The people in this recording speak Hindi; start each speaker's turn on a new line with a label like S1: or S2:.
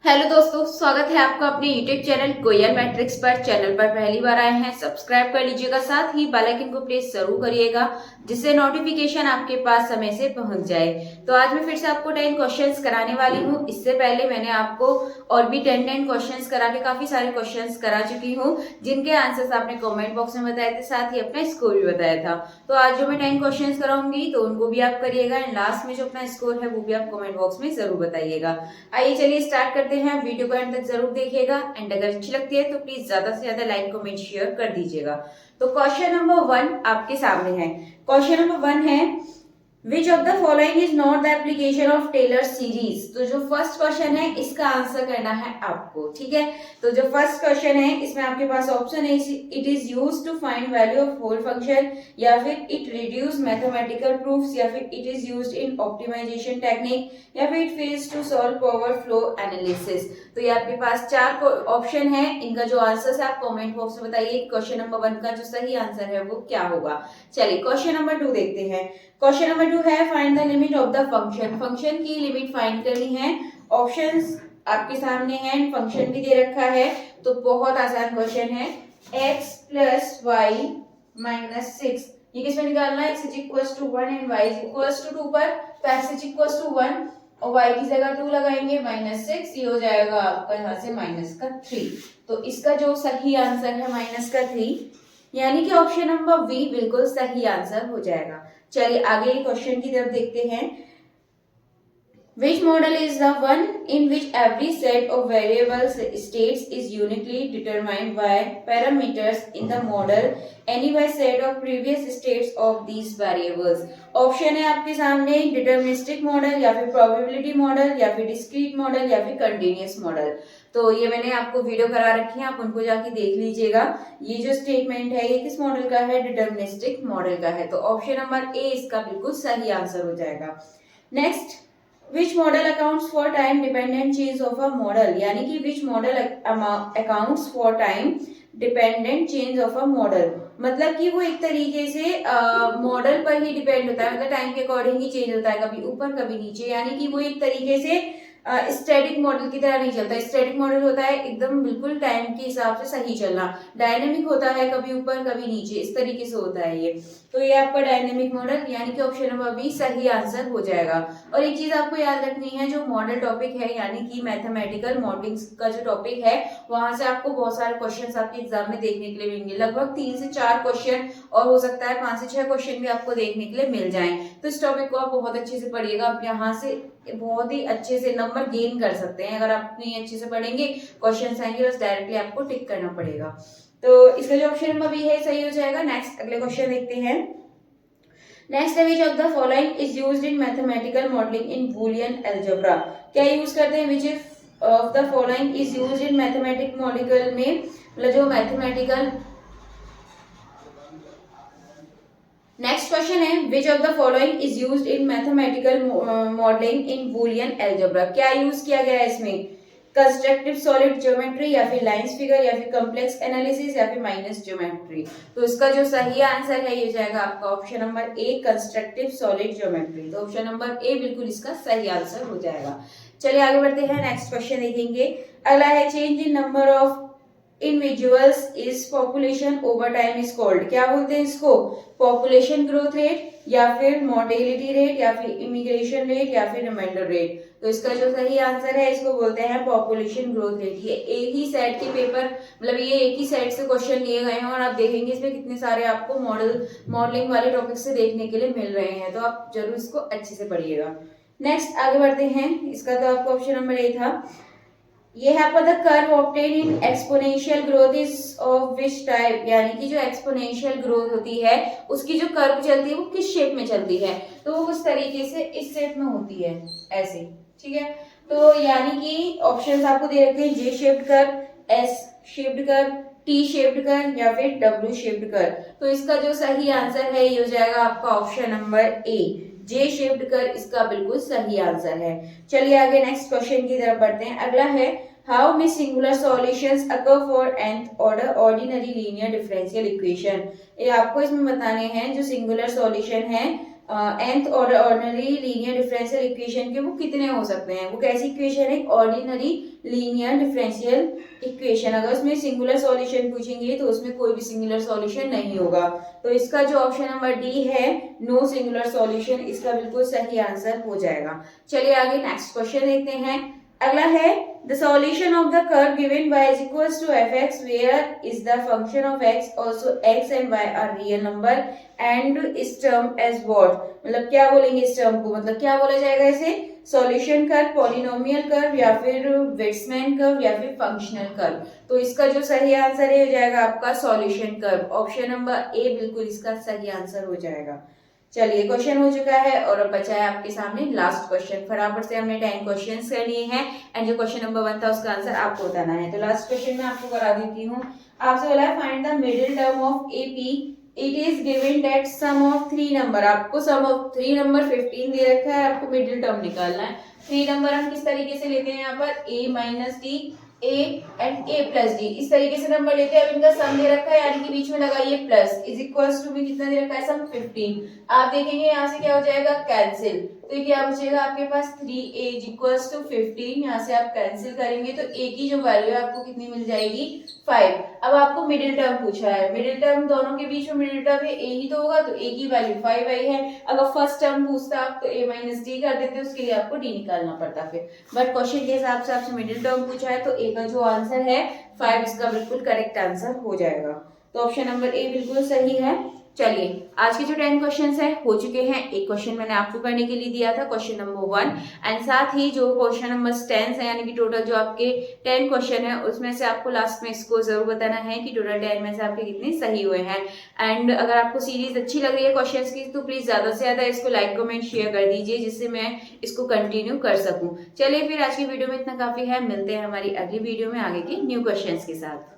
S1: हेलो दोस्तों, स्वागत है आपका अपने YouTube चैनल गोयल मैट्रिक्स पर। चैनल पर पहली बार आए हैं, सब्सक्राइब कर लीजिएगा, साथ ही बेल आइकन को प्रेस जरूर करिएगा जिससे नोटिफिकेशन आपके पास समय से पहुंच जाए। तो आज मैं फिर से आपको 10 क्वेश्चंस कराने वाली हूं। इससे पहले मैंने आपको और भी 10 क्वेश्चंस करा के काफी सारे क्वेश्चंस करा चुकी हूँ, जिनके आंसर्स आपने कॉमेंट बॉक्स में बताए थे, साथ ही अपना स्कोर भी बताया था। तो आज जो मैं 10 क्वेश्चंस कराऊंगी तो उनको भी आप करिएगा एंड लास्ट में जो अपना स्कोर है वो भी आप कमेंट बॉक्स में जरूर बताइएगा। आइए चलिए स्टार्ट करते हैं। वीडियो को एंड तक जरूर देखिएगा एंड अगर अच्छी लगती है तो प्लीज ज्यादा से ज्यादा लाइक कमेंट शेयर कर दीजिएगा। तो क्वेश्चन नंबर 1 आपके सामने है। क्वेश्चन नंबर 1 है, Which of the following is not the application of Taylor series? तो जो फर्स्ट क्वेश्चन है इसका आंसर करना है आपको, ठीक है। तो जो फर्स्ट क्वेश्चन है इसमें आपके पास ऑप्शन है, it is used to find value of whole function, या फिर इट रिड्यूस मैथमेटिकल प्रूफ्स, या फिर it is used in optimization technique, या फिर it fails to solve power flow analysis. तो ये आपके पास 4 ऑप्शन है, इनका जो आंसर है आप कमेंट बॉक्स में बताइए। क्वेश्चन नंबर 1 का जो सही आंसर है वो क्या होगा। चलिए क्वेश्चन नंबर 2 देखते हैं। क्वेश्चन नंबर 2 है, find the limit of the function. Function की लिमिट फाइंड करनी है। ऑप्शंस आपके सामने हैं, फंक्शन भी दे रखा है। तो बहुत आसान क्वेश्चन है, x प्लस वाई माइनस 6, ये किसमें निकालना है, x is equal to 1 and y is equal to 2 पर। तो x इज इक्वल टू 1 और y की जगह 2 लगाएंगे, माइनस 6, ये हो जाएगा आपका यहाँ से माइनस का 3। तो इसका जो सही आंसर है माइनस का 3, यानी कि ऑप्शन नंबर बी बिल्कुल सही आंसर हो जाएगा। चलिए आगे क्वेश्चन की तरफ देखते हैं। Which model is the one in which every set of variable states is uniquely determined by parameters in the model any by set of previous states of these variables? Option है आपके सामने, डिटरमिनिस्टिक मॉडल, या फिर प्रोबेबिलिटी मॉडल, या फिर डिस्क्रीट मॉडल, या फिर कंटिन्यूअस मॉडल। तो ये मैंने आपको वीडियो करा रखी है, आप उनको जाके देख लीजिएगा। ये जो स्टेटमेंट है ये किस मॉडल का है, डिटरमिनिस्टिक मॉडल का है। तो ऑप्शन नंबर ए इसका बिल्कुल सही आंसर हो जाएगा। Next, Which model accounts for time dependent change of a model? यानी कि which model accounts for time dependent change of a model? मतलब कि वो एक तरीके से मॉडल पर ही डिपेंड होता है, मतलब टाइम के अकॉर्डिंग ही चेंज होता है, कभी ऊपर कभी नीचे। यानी कि वो एक तरीके से स्टैटिक मॉडल की तरह नहीं चलता। स्टैटिक मॉडल होता है एकदम बिल्कुल टाइम के हिसाब से सही चलना, डायनेमिक होता है कभी ऊपर कभी नीचे, इस तरीके से होता है ये। तो ये आपका डायनेमिक मॉडल, यानी कि ऑप्शन नंबर बी सही आंसर हो जाएगा। और एक चीज आपको याद रखनी है, जो मॉडल टॉपिक है यानी कि मैथमेटिकल मॉडलिंग का जो टॉपिक है, वहां से आपको बहुत सारे क्वेश्चन आपके एग्जाम में देखने के लिए मिलेंगे। लगभग 3 से 4 क्वेश्चन, और हो सकता है 5 से 6 क्वेश्चन भी आपको देखने के लिए मिल जाएं। तो इस टॉपिक को आप बहुत अच्छे से पढ़िएगा, आप यहाँ से बहुत ही अच्छे से नंबर गेन कर सकते हैं। अगर आप इतनी अच्छे से पढ़ेंगे, क्वेश्चन आएंगे बस डायरेक्टली आपको टिक करना पड़ेगा। तो इसका जो ऑप्शन नंबर बी है सही हो जाएगा। नेक्स्ट अगले क्वेश्चन देखते हैं। Next, which of the following is used in mathematical modelling in Boolean algebra? क्या यूज करते हैं, which of the following is used in mathematic modelling में, मतलब जो मैथमेटिकल। नेक्स्ट क्वेश्चन है, which of the following is used in mathematical modelling in Boolean algebra? क्या यूज किया गया है इसमें, कंस्ट्रक्टिव सॉलिड ज्योमेट्री, या फिर लाइंस फिगर, या फिर कॉम्प्लेक्स एनालिसिस, या फिर माइनस ज्योमेट्री? तो इसका जो सही आंसर है ये जाएगा आपका option number A, constructive solid geometry. तो ऑप्शन नंबर ए बिल्कुल इसका सही आंसर हो जाएगा। चलिए आगे बढ़ते हैं, नेक्स्ट क्वेश्चन देखेंगे। अगला है, change in number of individuals is population over time is called? क्या बोलते हैं इसको, पॉपुलेशन ग्रोथ रेट, या फिर मोर्टेलिटी रेट, या फिर इमिग्रेशन रेट, या फिर रिमाइंडर रेट? तो इसका जो सही आंसर है इसको बोलते हैं पॉपुलेशन ग्रोथ रेट। ये एक ही सेट के पेपर, मतलब ये एक ही सेट से क्वेश्चन लिए गए हैं, और आप देखेंगे इसमें कितने सारे आपको मॉडलिंग वाले टॉपिक से देखने के लिए मिल रहे हैं। तो आप जरूर इसको अच्छे से पढ़िएगा। नेक्स्ट आगे बढ़ते हैं। इसका तो आपको ऑप्शन नंबर ए था। ये है आपका, the curve obtain in exponential growth is of which type? यानी कि जो एक्सपोनेंशियल ग्रोथ होती है उसकी जो कर्व चलती है वो किस शेप में चलती है? तो वो उस तरीके से इस शेप में होती है, ऐसे, ठीक है। तो यानी कि ऑप्शंस आपको दे रखे हैं, जे shaped curve, S shaped curve, T shaped curve, या फिर डब्ल्यू शेप्ड कर्व। तो इसका जो सही आंसर है ये हो जाएगा आपका option number A, J shaped curve इसका बिल्कुल सही आंसर है। चलिए आगे नेक्स्ट क्वेश्चन की तरफ बढ़ते हैं। अगला है, how many singular solutions occur for nth order ordinary linear differential equation? ये आपको इसमें बताने हैं जो सिंगुलर सॉल्यूशन है nth और ऑर्डिनरी लीनियर डिफरेंशियल इक्वेशन के वो कितने हो सकते हैं। वो कैसी इक्वेशन है, ऑर्डिनरी लीनियर डिफरेंशियल इक्वेशन। अगर उसमें सिंगुलर सॉल्यूशन पूछेंगे तो उसमें कोई भी सिंगुलर सॉल्यूशन नहीं होगा। तो इसका जो ऑप्शन नंबर डी है, नो सिंगुलर सॉल्यूशन, इसका बिल्कुल सही आंसर हो जाएगा। चलिए आगे नेक्स्ट क्वेश्चन देखते हैं। अगला है the solution of the curve given y is equals to fx where is the function of x also x and y are real number and इस टर्म as what, मतलब क्या बोलेंगे इस टर्म को, मतलब क्या बोला जाएगा इसे, सॉल्यूशन कर्व, पॉलिनोमियल कर्व या फिर वेट्समैन कर्व या फिर फंक्शनल कर्व। तो इसका जो सही आंसर है हो जाएगा आपका solution curve. Option number A बिल्कुल इसका सही आंसर हो जाएगा। चलिए क्वेश्चन हो चुका है और अब बचा है आपके सामने लास्ट क्वेश्चन। फटाफट से हमने 10 क्वेश्चंस कर लिए हैं एंड जो क्वेश्चन नंबर 1 था उसका आंसर आपको बताना है। तो लास्ट क्वेश्चन मैं आपको करा देती हूँ। आपसे बोला है find the middle term of AP, it is given that sum of 3 number. आपको सम ऑफ 3 नंबर 15 दे रखा है, आपको मिडिल टर्म निकालना है। 3 नंबर हम किस तरीके से लेते हैं, यहाँ पर a minus D, a and a plus D, इस तरीके से नंबर लेते हैं। अब इनका सम दे रखा है यानी कि बीच में लगाइए प्लस, इज इक्वल्स टू भी कितना दे रखा है, सम 15। आप देखेंगे यहाँ से क्या हो जाएगा, कैंसिल। तो ये क्या बचेगा आपके पास 3a इज इक्वल्स टू 15। यहाँ से आप कैंसिल करेंगे तो a की जो वैल्यू है आपको कितनी मिल जाएगी, 5। अब आपको मिडिल टर्म पूछा है, मिडिल टर्म दोनों के बीच में मिडिल टर्म है a ही तो होगा, तो a की वैल्यू 5 आई है। अगर फर्स्ट टर्म पूछता आप तो a माइनस डी कर देते, उसके लिए आपको d निकालना पड़ता फिर। बट क्वेश्चन के हिसाब से आपसे मिडिल टर्म पूछा है तो a का जो आंसर है 5 इसका बिल्कुल करेक्ट आंसर हो जाएगा। तो ऑप्शन नंबर ए बिल्कुल सही है। चलिए आज के जो 10 क्वेश्चंस है हो चुके हैं। एक क्वेश्चन मैंने आपको करने के लिए दिया था, क्वेश्चन नंबर 1, एंड साथ ही जो क्वेश्चन नंबर 10 है यानी कि टोटल जो आपके 10 क्वेश्चन है उसमें से आपको लास्ट में इसको जरूर बताना है कि टोटल 10 में से आपके कितने सही हुए हैं। एंड अगर आपको सीरीज अच्छी लग रही है क्वेश्चंस की तो प्लीज ज्यादा से ज्यादा इसको लाइक कमेंट शेयर कर दीजिए जिससे मैं इसको कंटिन्यू कर सकूं। चलिए फिर आज की वीडियो में इतना काफी है, मिलते हैं हमारी अगली वीडियो में आगे के न्यू क्वेश्चंस के साथ।